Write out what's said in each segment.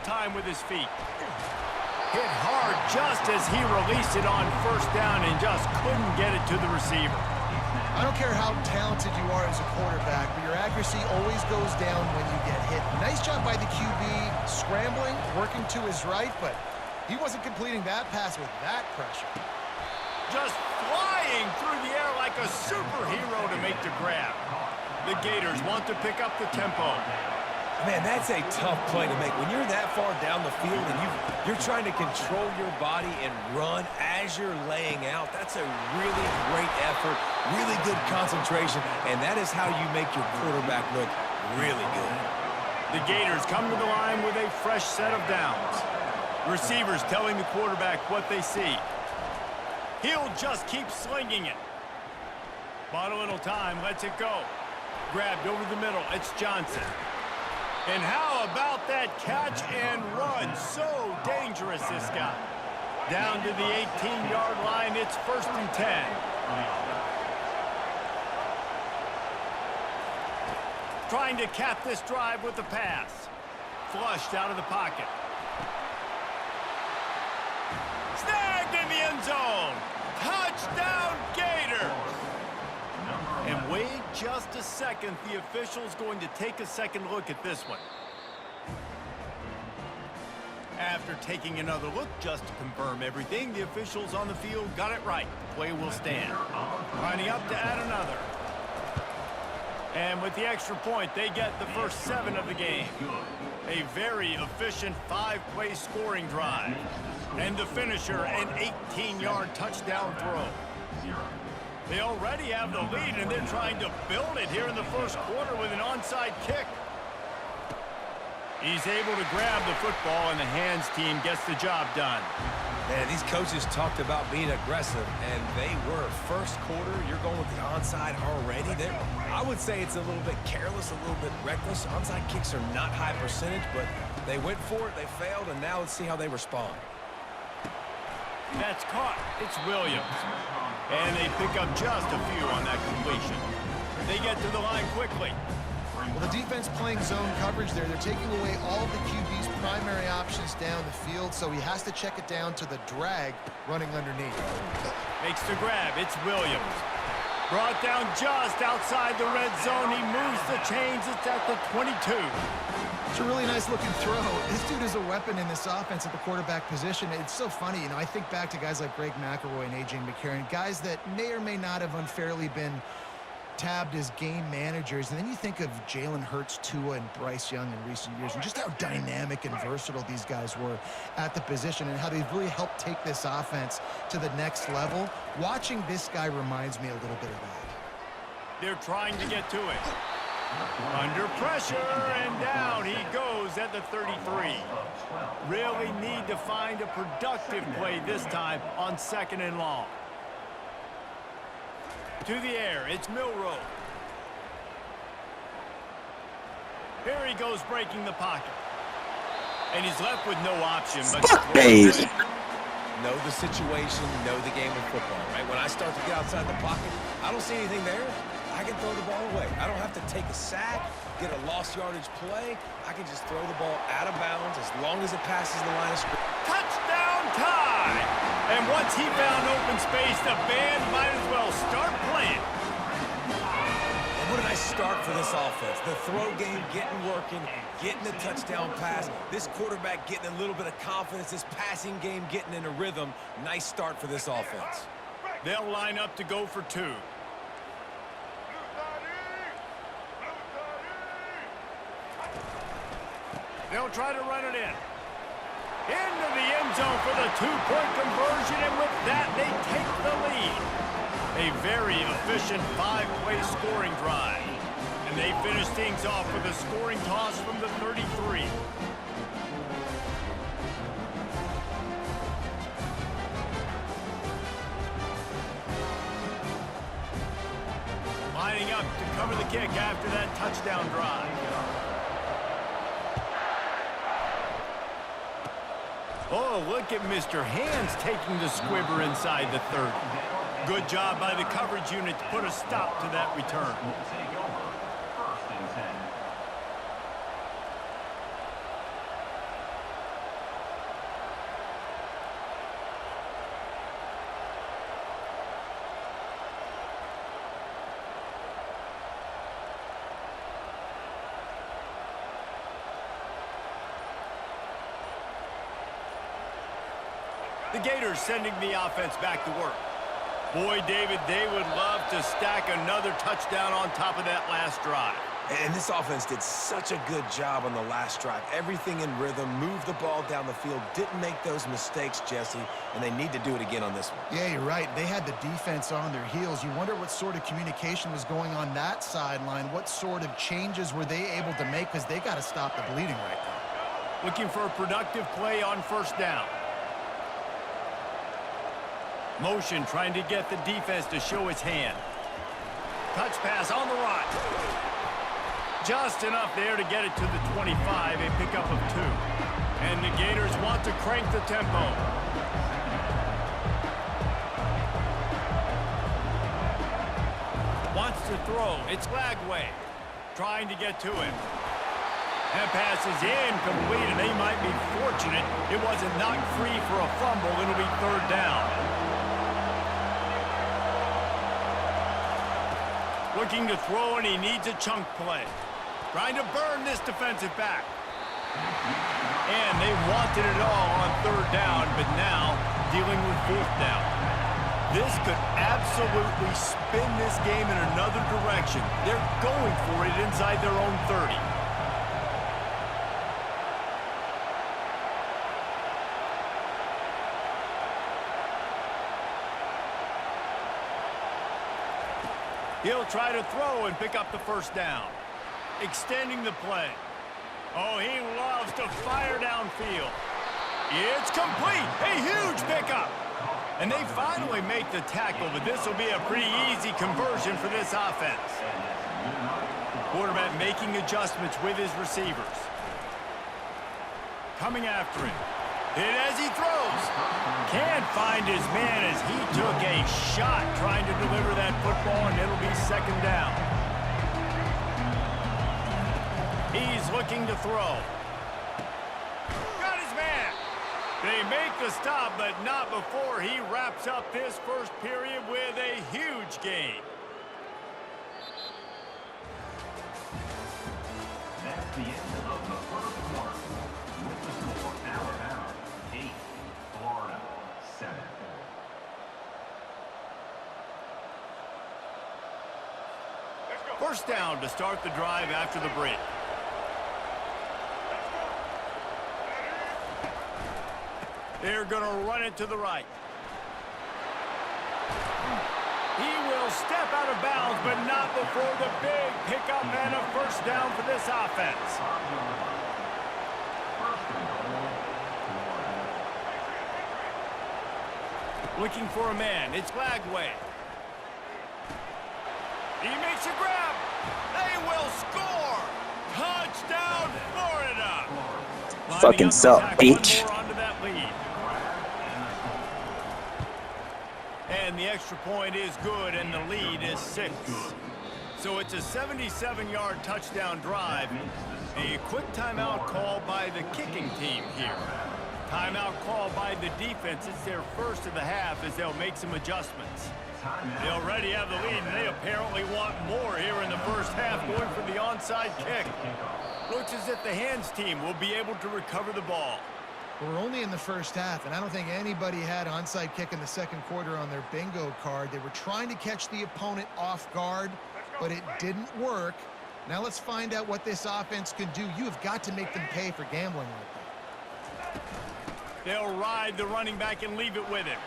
time with his feet. Hit hard just as he released it on first down and just couldn't get it to the receiver. I don't care how talented you are as a quarterback, but your accuracy always goes down when you get hit. Nice job by the QB, scrambling, working to his right, but he wasn't completing that pass with that pressure. Just flying through the air like a superhero to make the grab. The Gators want to pick up the tempo. Man, that's a tough play to make. When you're that far down the field and you're trying to control your body and run as you're laying out, that's a really great effort, really good concentration, and that is how you make your quarterback look really good. The Gators come to the line with a fresh set of downs. Receivers telling the quarterback what they see. He'll just keep slinging it. Bought a little time, lets it go. Grabbed over the middle, it's Johnson. And how about that catch and run? So dangerous, this guy. Down to the 18-yard line, it's 1st and 10. Trying to cap this drive with the pass. Flushed out of the pocket. Snagged in the end zone. Touchdown, Gators. And wait just a second. The official's going to take a second look at this one. After taking another look just to confirm everything, the officials on the field got it right. The play will stand. Lining up to add another. And with the extra point, they get the first 7 of the game. A very efficient 5-play scoring drive. And the finisher, an 18-yard touchdown throw. They already have the lead, and they're trying to build it here in the first quarter with an onside kick. He's able to grab the football, and the hands team gets the job done. Man, these coaches talked about being aggressive, and they were. First quarter, you're going with the onside already. I would say it's a little bit careless, a little bit reckless. Onside kicks are not high percentage, but they went for it, they failed, and now let's see how they respond. That's caught. It's Williams. And they pick up just a few on that completion. They get to the line quickly. Well, the defense playing zone coverage there. They're taking away all of the QB's primary options down the field, so he has to check it down to the drag running underneath. Makes the grab. It's Williams. Brought down just outside the red zone. He moves the chains. It's at the 22. It's a really nice-looking throw. This dude is a weapon in this offense at the quarterback position. It's so funny, you know, I think back to guys like Greg McElroy and A.J. McCarron, guys that may or may not have unfairly been tabbed as game managers. And then you think of Jalen Hurts, Tua, and Bryce Young in recent years, and just how dynamic and versatile these guys were at the position and how they've really helped take this offense to the next level. Watching this guy reminds me a little bit of that. They're trying to get to it. Under pressure, and down he goes at the 33. Really need to find a productive play this time on 2nd and long. To the air, it's Milroe. Here he goes breaking the pocket. And he's left with no option but to throw it. Know the situation, know the game of football, right? When I start to get outside the pocket, I don't see anything there. I can throw the ball away. I don't have to take a sack, get a lost yardage play. I can just throw the ball out of bounds as long as it passes the line of scrimmage. Touchdown time! And once he found open space, the band might as well start playing. And what a nice start for this offense. The throw game getting working, getting the touchdown pass. This quarterback getting a little bit of confidence. This passing game getting in a rhythm. Nice start for this offense. They'll line up to go for 2. They'll try to run it in. Into the end zone for the 2-point conversion, and with that, they take the lead. A very efficient 5-play scoring drive. And they finish things off with a scoring toss from the 33. Lining up to cover the kick after that touchdown drive. Oh, look at Mr. Hands taking the squibber inside the 30. Good job by the coverage unit to put a stop to that return. The Gators sending the offense back to work. Boy, David, they would love to stack another touchdown on top of that last drive. And this offense did such a good job on the last drive. Everything in rhythm, moved the ball down the field, didn't make those mistakes, Jesse, and they need to do it again on this one. Yeah, you're right. They had the defense on their heels. You wonder what sort of communication was going on that sideline. What sort of changes were they able to make, because they got to stop the bleeding right now. Looking for a productive play on first down. Motion trying to get the defense to show its hand. Touch pass on the right. Just enough there to get it to the 25, a pickup of 2. And the Gators want to crank the tempo. Wants to throw. It's Lagway trying to get to him. That pass is incomplete, and they might be fortunate it wasn't knocked free for a fumble. It'll be third down. Looking to throw, and he needs a chunk play. Trying to burn this defensive back. And they wanted it all on third down, but now dealing with fourth down. This could absolutely spin this game in another direction. They're going for it inside their own 30. He'll try to throw and pick up the first down. Extending the play. Oh, he loves to fire downfield. It's complete. A huge pickup. And they finally make the tackle, but this will be a pretty easy conversion for this offense. Quarterback making adjustments with his receivers. Coming after him. Hit as he throws. Can't find his man as he took a shot trying to deliver that football, and it'll be second down. He's looking to throw. Got his man. They make the stop, but not before he wraps up this first period with a huge gain. That's the end of the first quarter. With the score, Alabama 8, Florida 7. First down to start the drive after the break. They're going to run it to the right. He will step out of bounds, but not before the big pickup and a first down for this offense. Looking for a man. It's Lagway. He makes a grab. They will score. Touchdown, Florida. Fucking suck, bitch. And the extra point is good, and the lead is 6. So it's a 77-yard touchdown drive. A quick timeout called by the kicking team here. Timeout called by the defense. It's their first of the half as they'll make some adjustments. They already have the lead, and they apparently want more here in the first half, going for the onside kick. Looks as if the hands team will be able to recover the ball. We're only in the first half, and I don't think anybody had onside kick in the second quarter on their bingo card. They were trying to catch the opponent off guard, but it didn't work. Now let's find out what this offense can do. You have got to make them pay for gambling like that. They'll ride the running back and leave it with him.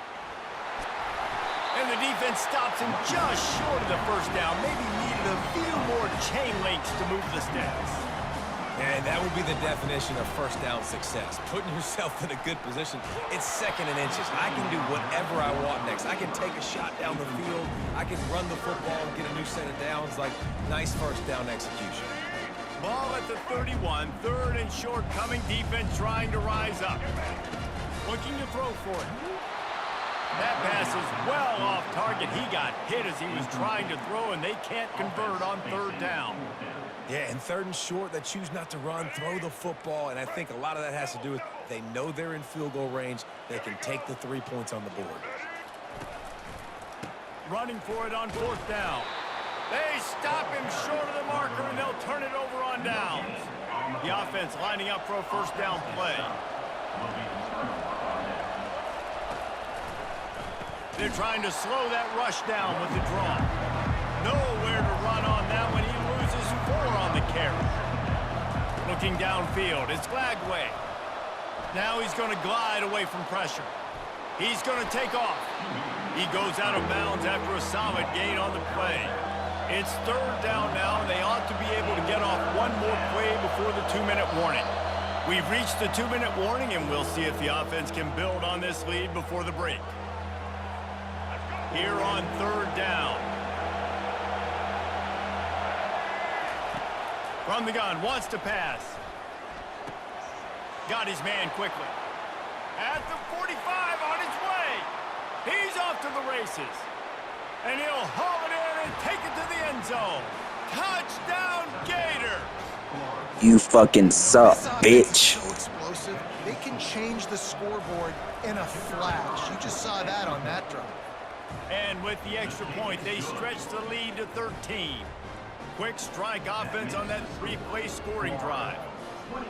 And the defense stops him just short of the first down. Maybe needed a few more chain links to move the sticks. And that would be the definition of first down success. Putting yourself in a good position. It's second and inches. I can do whatever I want next. I can take a shot down the field. I can run the football and get a new set of downs. Like, nice first down execution. Ball at the 31. Third and short coming. Defense trying to rise up. Looking to throw for it. That pass is well off target. He got hit as he was trying to throw, and they can't convert on third down. Yeah, and third and short, they choose not to run, throw the football, and I think a lot of that has to do with they know they're in field goal range. They can take the 3 points on the board. Running for it on fourth down. They stop him short of the marker, and they'll turn it over on downs. The offense lining up for a first down play. They're trying to slow that rush down with the draw. Nowhere to run on that one. He loses 4 on the carry. Looking downfield, it's Glagway. Now he's going to glide away from pressure. He's going to take off. He goes out of bounds after a solid gain on the play. It's 3rd down now, and they ought to be able to get off one more play before the 2-minute warning. We've reached the 2-minute warning, and we'll see if the offense can build on this lead before the break. Here on 3rd down. From the gun, wants to pass. Got his man quickly. At the 45, on his way. He's off to the races. And he'll haul it in and take it to the end zone. Touchdown, Gators! You fucking suck, This offense is bitch. so explosive. They can change the scoreboard in a flash. You just saw that on that drive. And with the extra point, they stretch the lead to 13. Quick strike offense on that 3-play scoring drive.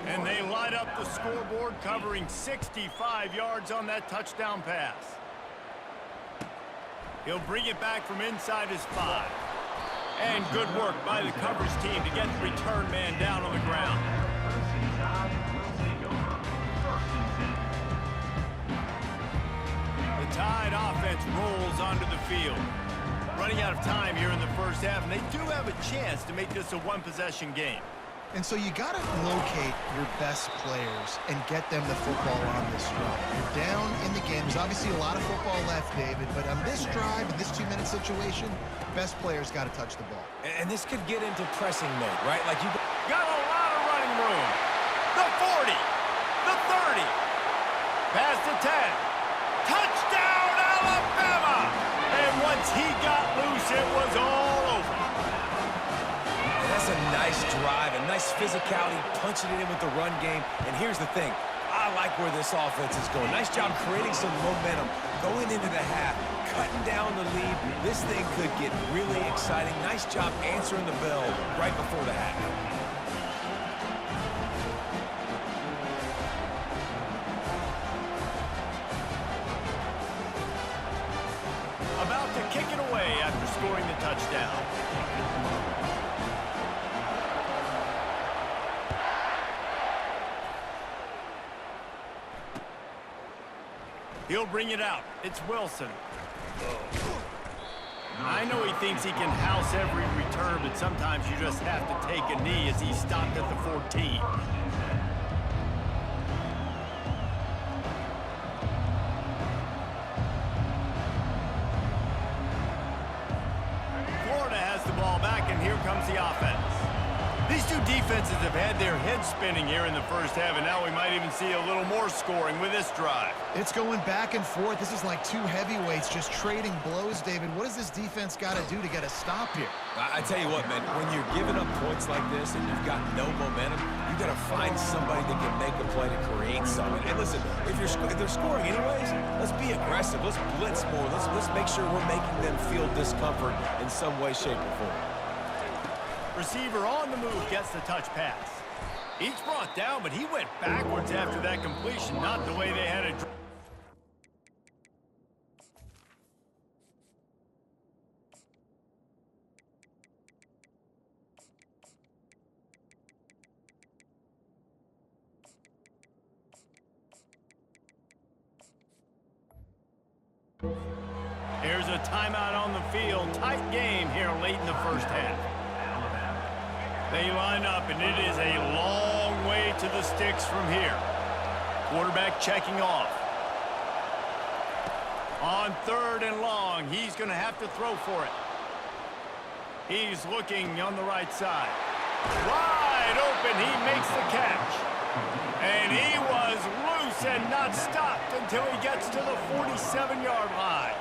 And they light up the scoreboard, covering 65 yards on that touchdown pass. He'll bring it back from inside his 5. And good work by the coverage team to get the return man down on the ground. The Tide offense rolls onto the field. Running out of time here in the first half, and they do have a chance to make this a one-possession game. And so you got to locate your best players and get them the football on this drive. You're down in the game. There's obviously a lot of football left, David, but on this drive, in this 2-minute situation, best players got to touch the ball. And this could get into pressing mode, right? Like you Got a lot of running room. The 40, the 30, past the 10. Touchdown, Alabama! And once he got loose, it was all over. And that's a nice drive, a nice physicality, punching it in with the run game. And here's the thing. I like where this offense is going. Nice job creating some momentum, going into the half, cutting down the lead. This thing could get really exciting. Nice job answering the bell right before the half. About to kick it away after scoring the touchdown. He'll bring it out. It's Wilson. I know he thinks he can house every return, but sometimes you just have to take a knee as he stopped at the 14. Florida has the ball back, and here comes the offense. These two defenses have had their heads spinning here in the first half, and now we might even see a little more scoring with this drive. It's going back and forth. This is like two heavyweights just trading blows, David. What does this defense got to do to get a stop here? I tell you what, man, when you're giving up points like this and you've got no momentum, you got to find somebody that can make a play to create something. And listen, if they're scoring anyways, let's be aggressive. Let's blitz more. Let's make sure we're making them feel discomfort in some way, shape, or form. Receiver on the move gets the touch pass. Each brought down, but he went backwards after that completion, not the way they had it. Here's a timeout on the field. Tight game here late in the first half. They line up, and it is a long way to the sticks from here. Quarterback checking off. On 3rd and long, he's going to have to throw for it. He's looking on the right side. Wide open, he makes the catch. And he was loose and not stopped until he gets to the 47-yard line.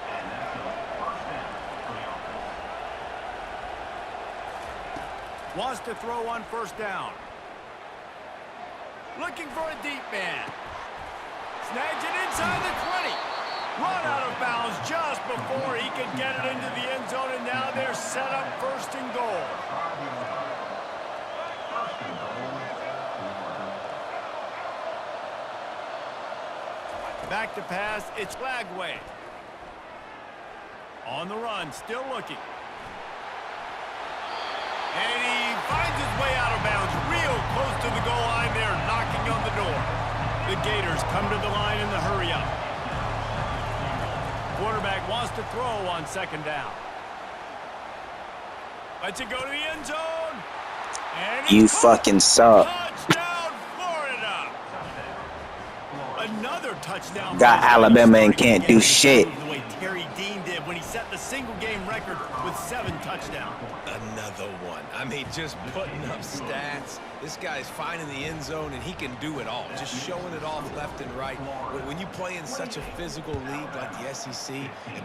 Wants to throw on 1st down. Looking for a deep man. Snags it inside the 20. Run out of bounds just before he could get it into the end zone, and now they're set up 1st and goal. Back to pass, it's Glagway. On the run, still looking. And he finds his way out of bounds, real close to the goal line there, knocking on the door. The Gators come to the line in the hurry-up. Quarterback wants to throw on second down. Lets it go to the end zone. And You fucking suck. Touchdown, Florida! Another touchdown. Got Alabama and can't do shit. The way Terry Dean did when he set the single-game record with 7 touchdowns. Another one. I mean, just putting up stats. This guy's finding the end zone, and he can do it all. Just showing it off left and right. When you play in such a physical league like the SEC,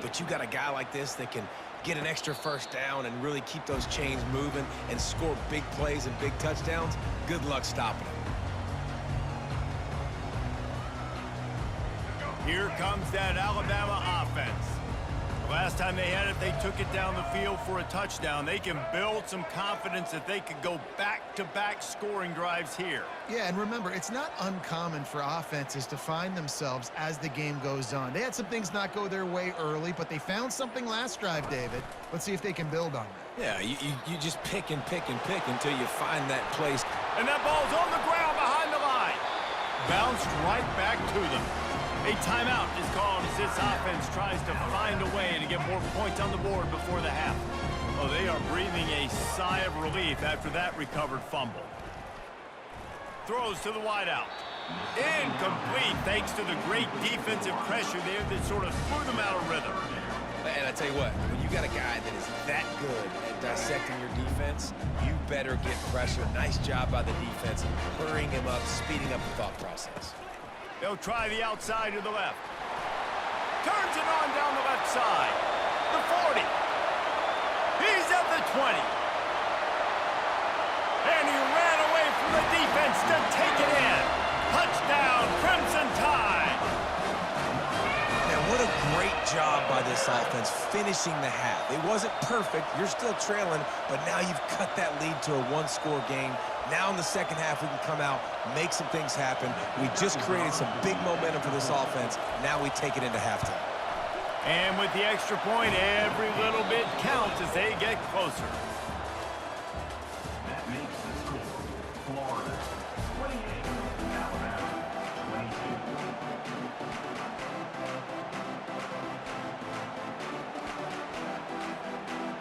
but you got a guy like this that can get an extra first down and really keep those chains moving and score big plays and big touchdowns, good luck stopping him. Here comes that Alabama offense. Last time they had it, they took it down the field for a touchdown. They can build some confidence that they could go back-to-back scoring drives here. Yeah, and remember, it's not uncommon for offenses to find themselves as the game goes on. They had some things not go their way early, but they found something last drive, David. Let's see if they can build on that. Yeah, you just pick and pick and pick until you find that place. And that ball's on the ground behind the line. Bounced right back to them. A timeout is called as this offense tries to find a way to get more points on the board before the half. Oh, they are breathing a sigh of relief after that recovered fumble. Throws to the wideout. Incomplete thanks to the great defensive pressure there that sort of threw them out of rhythm. And I tell you what, when you got a guy that is that good at dissecting your defense, you better get pressure. Nice job by the defense, hurrying him up, speeding up the thought process. They'll try the outside to the left. Turns it on down the left side. The 40. He's at the 20. And he ran away from the defense to take it in. Touchdown, Crimson Tide. Now, what a great job by this offense finishing the half. It wasn't perfect. You're still trailing, but now you've cut that lead to a one-score game. Now in the second half, we can come out, make some things happen. We just created some big momentum for this offense. Now we take it into halftime. And with the extra point, every little bit counts as they get closer. That makes the score Florida 28, Alabama 22.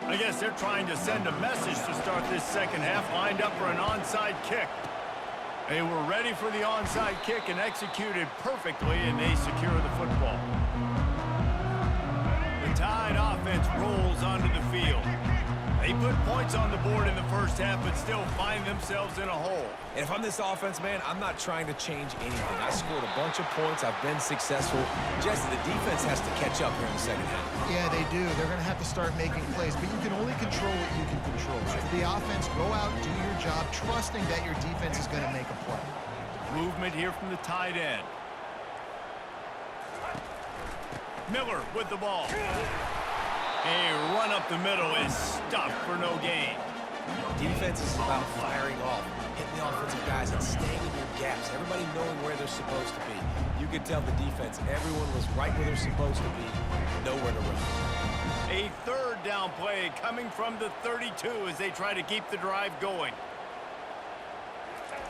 I guess they're trying to send a message to start this second half, lined up for an onside kick. They were ready for the onside kick and executed perfectly, and they secure the football. The Tide offense rolls onto the field. They put points on the board in the first half, but still find themselves in a hole. And if I'm this offense, man, I'm not trying to change anything. I scored a bunch of points. I've been successful. Jesse, the defense has to catch up here in the second half. Yeah, they do. They're going to have to start making plays, but you can only control what you can control. So for the offense, go out, do your job, trusting that your defense is going to make a play. Movement here from the tight end. Miller with the ball. A run up the middle is stuffed for no gain. Defense is about firing off, hitting the offensive guys and staying in your gaps. Everybody knowing where they're supposed to be. You could tell the defense, everyone was right where they're supposed to be, nowhere to run. A third down play coming from the 32 as they try to keep the drive going.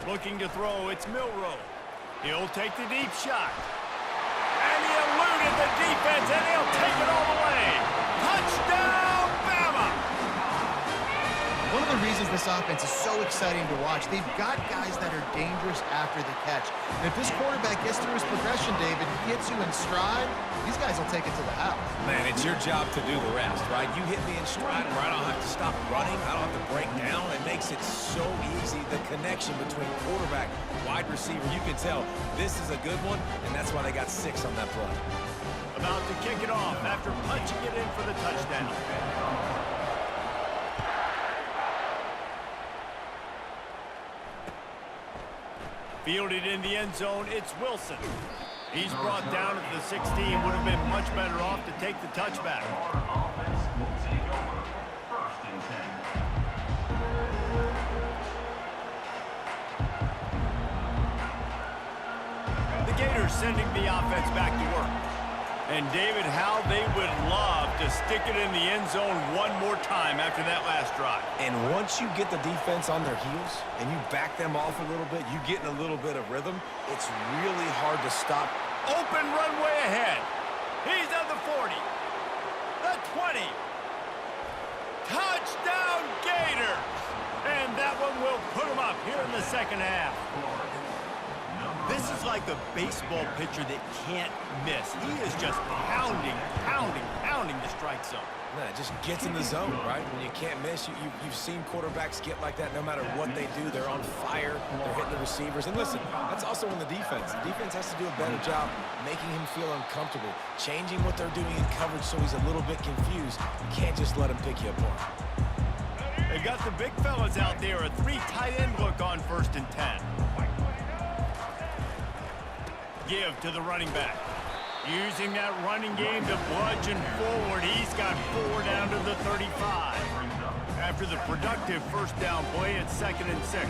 Looking to throw, it's Milroe. He'll take the deep shot. And he eluded the defense, and he'll take it all the way. Touchdown, Bama! One of the reasons this offense is so exciting to watch, they've got guys that are dangerous after the catch. And if this quarterback gets through his progression, David, he hits you in stride, these guys will take it to the house. Man, it's your job to do the rest, right? You hit me in stride where I don't have to stop running. I don't have to break down. It makes it so easy. The connection between quarterback, wide receiver, you can tell this is a good one, and that's why they got 6 on that play. About to kick it off after punching it in for the touchdown. Fielded in the end zone, it's Wilson. He's brought down at the 16. Would have been much better off to take the touchback. Offense will take over. First and 10. The Gators sending the offense back to work. And David, how they would love to stick it in the end zone one more time after that last drive. And once you get the defense on their heels and you back them off a little bit, you get in a little bit of rhythm, it's really hard to stop. Open runway ahead. He's at the 40. The 20. Touchdown Gators. And that one will put them up here in the second half. This is like a baseball pitcher that can't miss. He is just pounding the strike zone. Nah, it just gets in the zone, right? When you can't miss, you've seen quarterbacks get like that no matter what they do. They're on fire. They're hitting the receivers. And listen, that's also on the defense. The defense has to do a better job making him feel uncomfortable, changing what they're doing in coverage so he's a little bit confused. You can't just let him pick you apart. They got the big fellas out there. A 3 tight end look on 1st and 10. Give to the running back. Using that running game to bludgeon forward. He's got 4 down to the 35. After the productive first down play, it's 2nd and 6.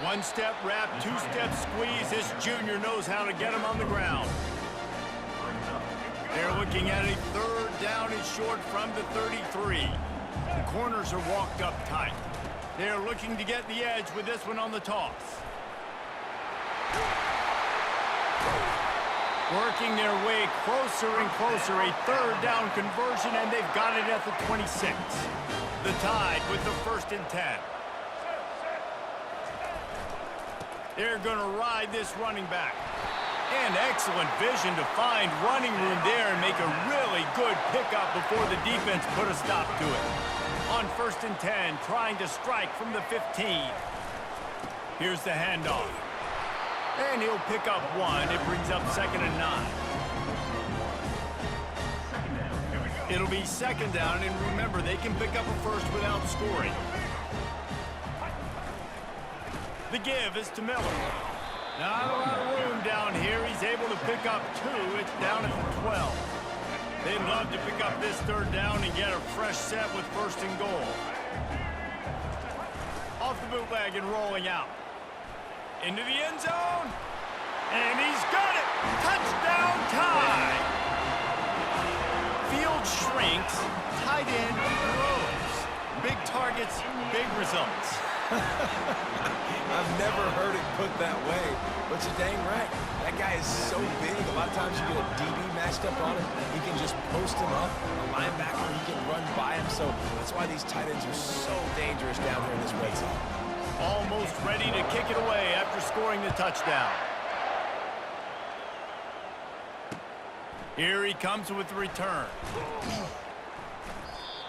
One-step wrap, 2-step squeeze. This junior knows how to get him on the ground. They're looking at a 3rd down and short from the 33. The corners are walked up tight. They're looking to get the edge with this one on the toss. Working their way closer and closer. A 3rd down conversion, and they've got it at the 26. The Tide with the 1st and 10. They're going to ride this running back. And excellent vision to find running room there and make a really good pickup before the defense put a stop to it. On 1st and 10, trying to strike from the 15. Here's the handoff. And he'll pick up 1. It brings up 2nd and 9. It'll be 2nd down, and remember, they can pick up a first without scoring. The give is to Miller. Not a lot of room down here. He's able to pick up 2. It's down at the 12. They'd love to pick up this 3rd down and get a fresh set with 1st and goal. Off the bootleg and rolling out. Into the end zone. And he's got it. Touchdown Tide. Field shrinks. Tight end grows. Big targets, big results. I've never heard it put that way, but you're dang right. That guy is so big. A lot of times you get a DB matched up on him. He can just post him up. A linebacker, he can run by him. So that's why these tight ends are so dangerous down here in this red zone. Almost ready to kick it away after scoring the touchdown. Here he comes with the return.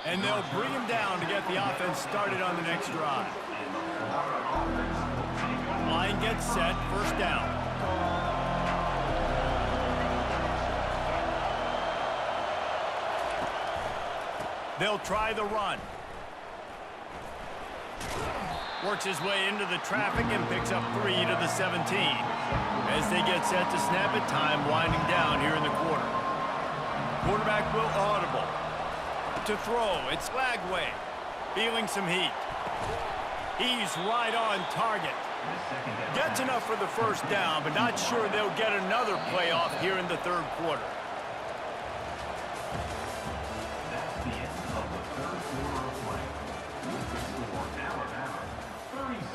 And they'll bring him down to get the offense started on the next drive. Line gets set, 1st down. They'll try the run. Works his way into the traffic and picks up 3 to the 17. As they get set to snap it, time winding down here in the quarter. Quarterback will audible. To throw, it's Lagway. Feeling some heat. He's right on target. Gets enough for the 1st down, but not sure they'll get another play off here in the 3rd quarter. That's the end of the 3rd quarter of play. With the score, Alabama 36,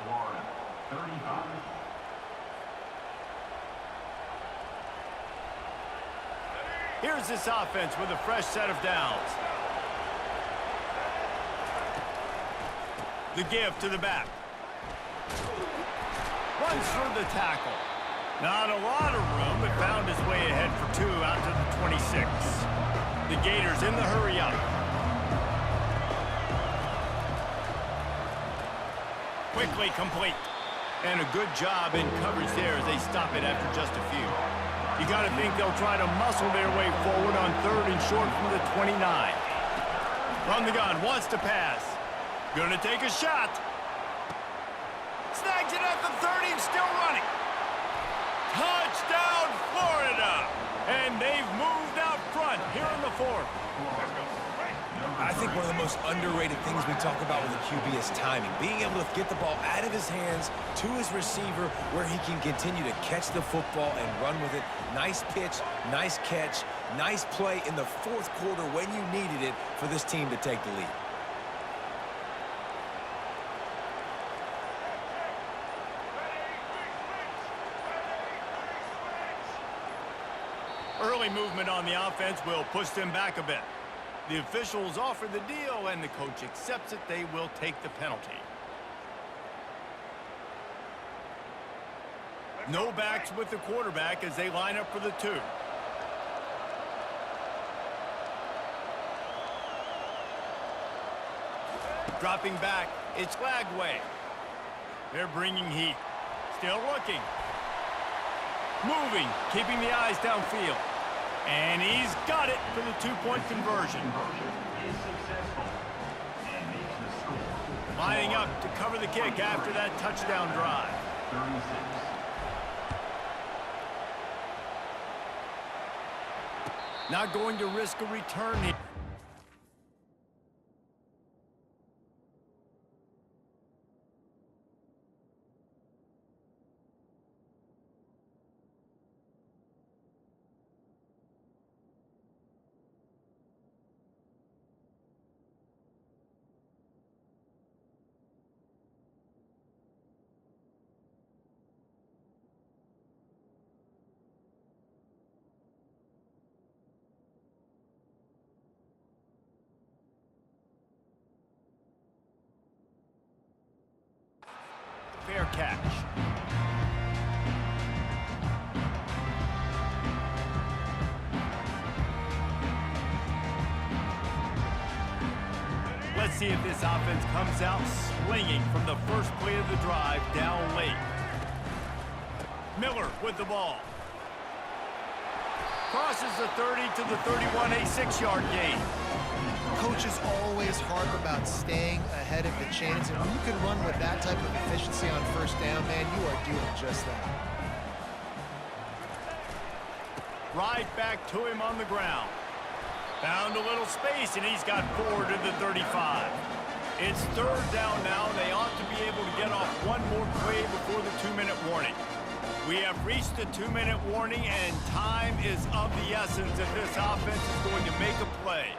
Florida 35. Here's this offense with a fresh set of downs. The give to the back. Runs through the tackle. Not a lot of room, but found his way ahead for 2 out to the 26. The Gators in the hurry up. Quickly complete. And a good job in coverage there as they stop it after just a few. You got to think they'll try to muscle their way forward on 3rd and short from the 29. From the gun, wants to pass. Gonna take a shot. Snags it at the 30 and still running. Touchdown, Florida! And they've moved out front here in the 4th. I think one of the most underrated things we talk about with a QB is timing. Being able to get the ball out of his hands to his receiver where he can continue to catch the football and run with it. Nice pitch, nice catch, nice play in the fourth quarter when you needed it for this team to take the lead. Early movement on the offense will push them back a bit. The officials offer the deal, and the coach accepts it. They will take the penalty. No backs with the quarterback as they line up for the 2. Dropping back, it's Lagway. They're bringing heat. Still looking. Moving, keeping the eyes downfield. And he's got it for the 2-point conversion. Is successful and makes the score. Lining up to cover the kick after that touchdown drive. 36. Not going to risk a return here. Fair catch. Let's see if this offense comes out swinging from the first play of the drive down late. Miller with the ball. Crosses the 30 to the 31, a 6-yard gain. Coach is always harp about staying ahead of the chains, and when you can run with that type of efficiency on first down, man, you are doing just that. Right back to him on the ground. Found a little space, and he's got 4 to the 35. It's 3rd down now, and they ought to be able to get off one more play before the 2-minute warning. We have reached the 2-minute warning, and time is of the essence if this offense is going to make a play.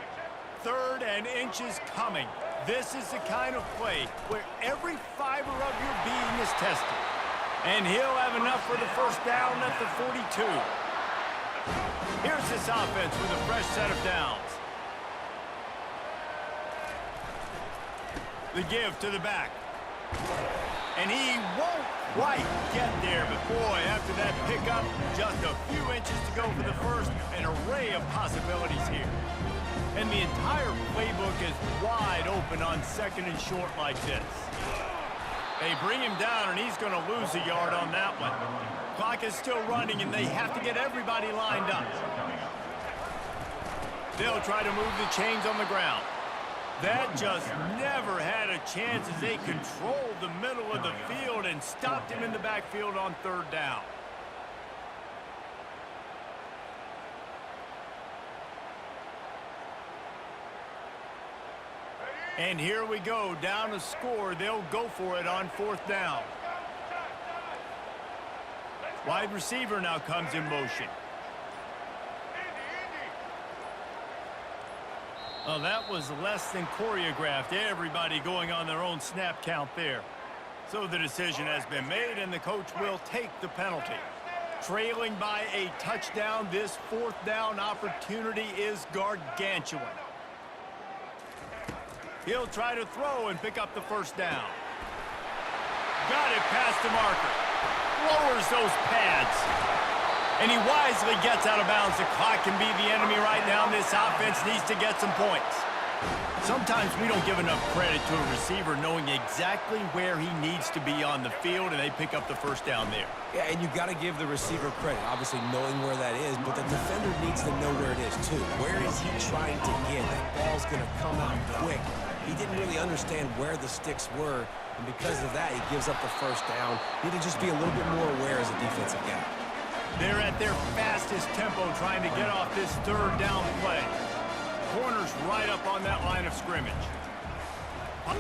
3rd and inches coming. This is the kind of play where every fiber of your being is tested. And he'll have enough for the first down at the 42. Here's this offense with a fresh set of downs. The give to the back. And he won't quite get there, but boy, after that pickup, just a few inches to go for the first. An array of possibilities here. And the entire playbook is wide open on 2nd and short like this. They bring him down, and he's going to lose a yard on that one. Clock is still running, and they have to get everybody lined up. They'll try to move the chains on the ground. That just never had a chance as they controlled the middle of the field and stopped him in the backfield on 3rd down. And here we go, down to score. They'll go for it on 4th down. Wide receiver now comes in motion. Oh, that was less than choreographed. Everybody going on their own snap count there. So the decision has been made, and the coach will take the penalty. Trailing by a touchdown, this 4th down opportunity is gargantuan. He'll try to throw and pick up the first down. Got it past the marker. Lowers those pads. And he wisely gets out of bounds. The clock can be the enemy right now. This offense needs to get some points. Sometimes we don't give enough credit to a receiver knowing exactly where he needs to be on the field, and they pick up the first down there. Yeah, and you got to give the receiver credit, obviously knowing where that is, but the defender needs to know where it is too. Where is he trying to get? That ball's going to come out quick. He didn't really understand where the sticks were, and because of that, he gives up the first down. Need to just be a little bit more aware as a defensive guy. They're at their fastest tempo trying to get off this 3rd down play. corner's right up on that line of scrimmage. Oh,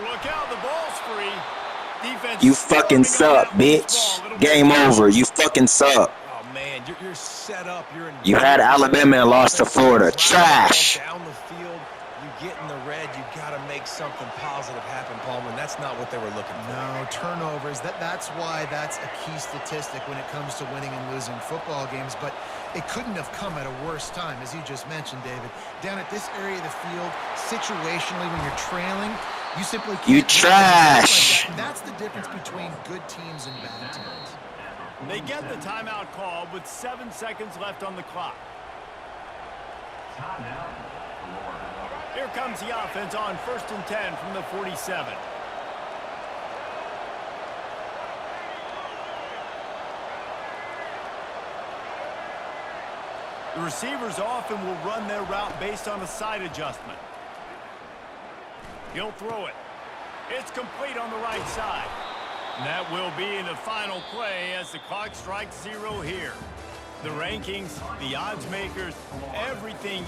look out. The ball's free. Defense You still fucking holding on suck, that loose bitch. ball. It'll Game be down. over. You fucking suck. Oh, man, you're set up. You're in. You had Alabama and lost to Florida. Trash. Down the field, you get in the red, you got to make something positive happen, Palmer, and that's not what they were looking for. No, turnovers. That's why that's a key statistic when it comes to winning and losing football games. But it couldn't have come at a worse time, as you just mentioned, David. Down at this area of the field, situationally, when you're trailing, you simply can't. You trash. Like that. That's the difference between good teams and bad teams. They get the timeout called with 7 seconds left on the clock. Timeout. Here comes the offense on 1st and 10 from the 47. The receivers often will run their route based on a side adjustment. He'll throw it. It's complete on the right side. And that will be in the final play as the clock strikes 0 here. The rankings, the odds makers, everything in